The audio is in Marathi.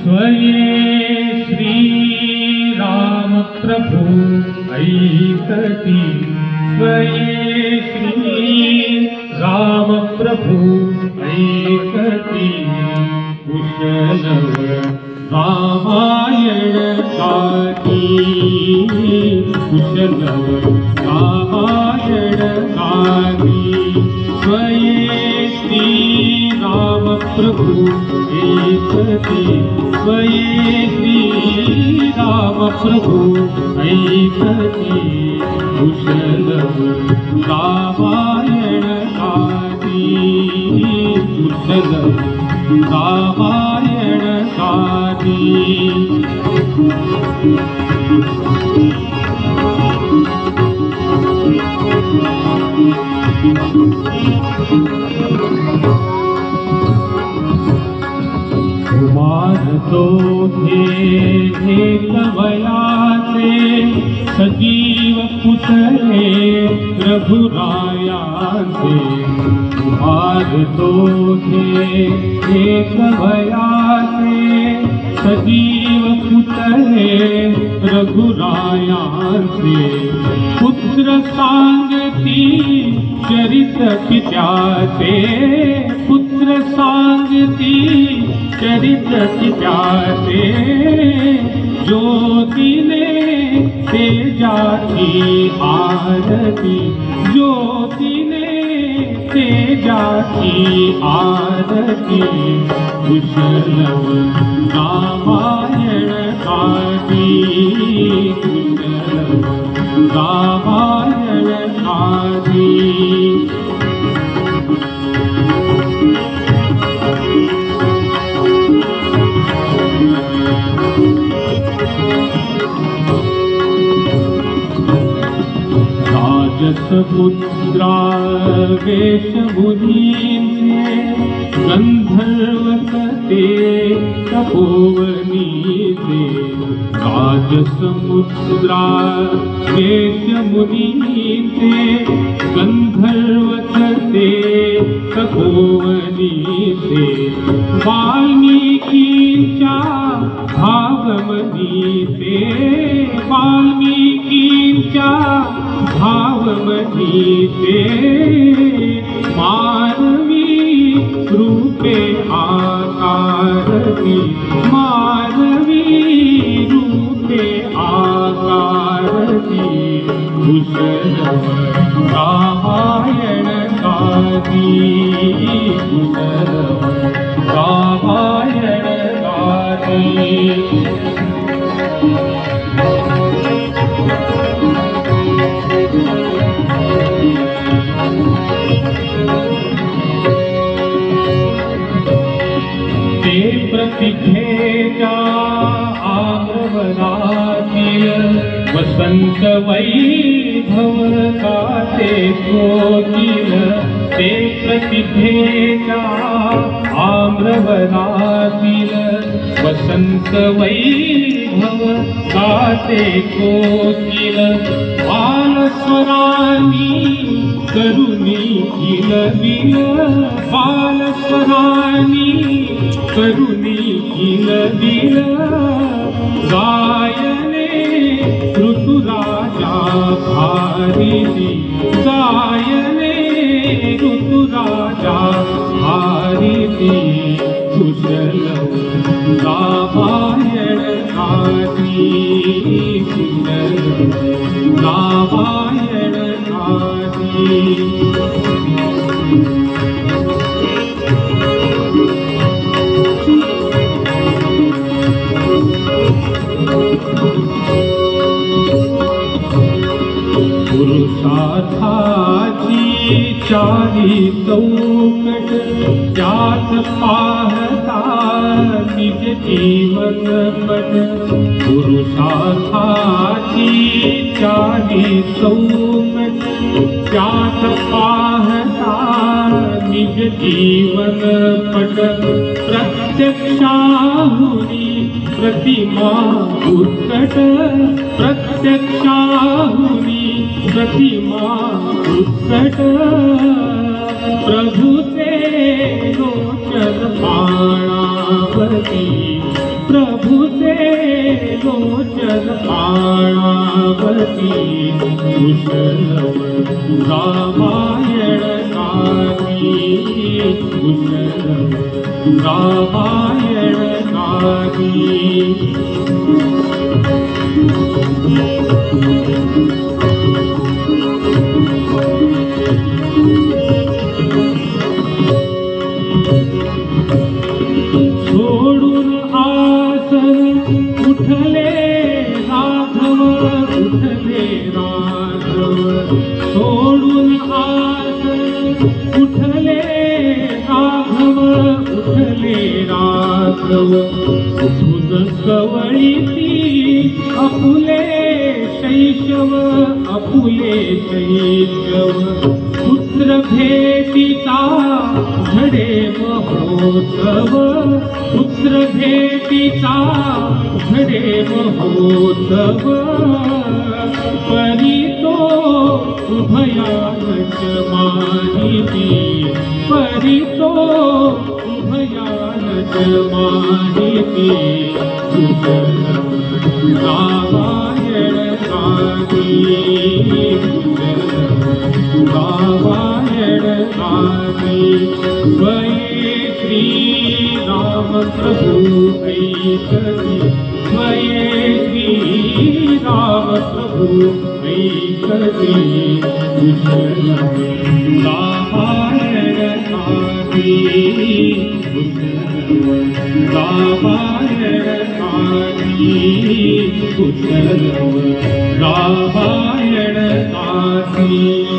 स्वये श्री राम प्रभु ऐकती, स्वये श्री राम प्रभु ऐकती, कुशलव रामायण गाती, कुशलव रामायण गाती, स्वये श्री राम प्रभु ऐकती, स्वये श्री राम प्रभु ऐकती, कुशलव रामायण गाती, कुशलव रामायण गाती। कुमार तो थे कवयाचे, सजीव पुतळे रघुरायाचे, कुमार तो थे कवयाचे, सजीव पुतळे रघुरायाचे, पुत्र सांगती चरित पित्याचे, पुत्र सांगती चरित पित्याचे, ज्योतीने तेजाची आरती, ज्योतीने तेजाची आरती, कुशलव रामायण गाती, कुशलव रामायण गाती। राजसमुद्रा वेशमुनींचे, गंधर्वकते तपोवनीचे, राजसमुद्रा वेशमुनींचे, गंधर्वकते तपोवनीचे, वाल्मिकींच्या भावमनीचे, वाल्मिकींच्या भावमनीचे, मानवी रूपे आकारती, मानवी रूपे आकारती, कुशलव रामायण गाती, कुशलव रामायण गाती। प्रतिभेच्या आम्रवनातील, वसंत वैभव गाते कोकिल, ते प्रतिभेच्या आम्रवनातील, वसंत वैभव गाते कोकिल, बालस्वरानी करुणी किलबिल, बालस्वरानी करुणी किलबिल, गायने ऋतुराजा भारिती, गायने ऋतुराजा भारिती, कुशलव रामायण गाती, कुशलव रामायण गाती। पुरुषार्थाची चारी चौकट, त्यात पाहता निज जीवन पट, पुरुषार्थाची चारी चौकट, त्यात पाहता निज जीवन पट, प्रत्यक्षाहुनी प्रतिमा उत्कट, प्रत्यक्षाहुनी प्रतिमा उत्कट, प्रभुचे लोचन बाणावती, प्रभुचे लोचन पाणावती कुशलव रामायण गावी कुशलव रामायण गावी सोडून आसन उठले राघव उठले राघव सोडून आसन उठले राघव उठले राघव उठून कवळीती अपुले शैशव अपुले शैशव पुत्र भेटीचा झडे महोत्सव पुत्र भेटीचा झडे महोत्सव परी तो उभयानच माहिती परी तो उभयानच माहिती कुशलव रामायण गावी रामायण गावी स्वये श्री राम प्रभु ऐकती स्वये श्री राम प्रभु ऐकती कुशलव रामायण गावी कुशलव रामायण गावी कुशलव रामायण गावी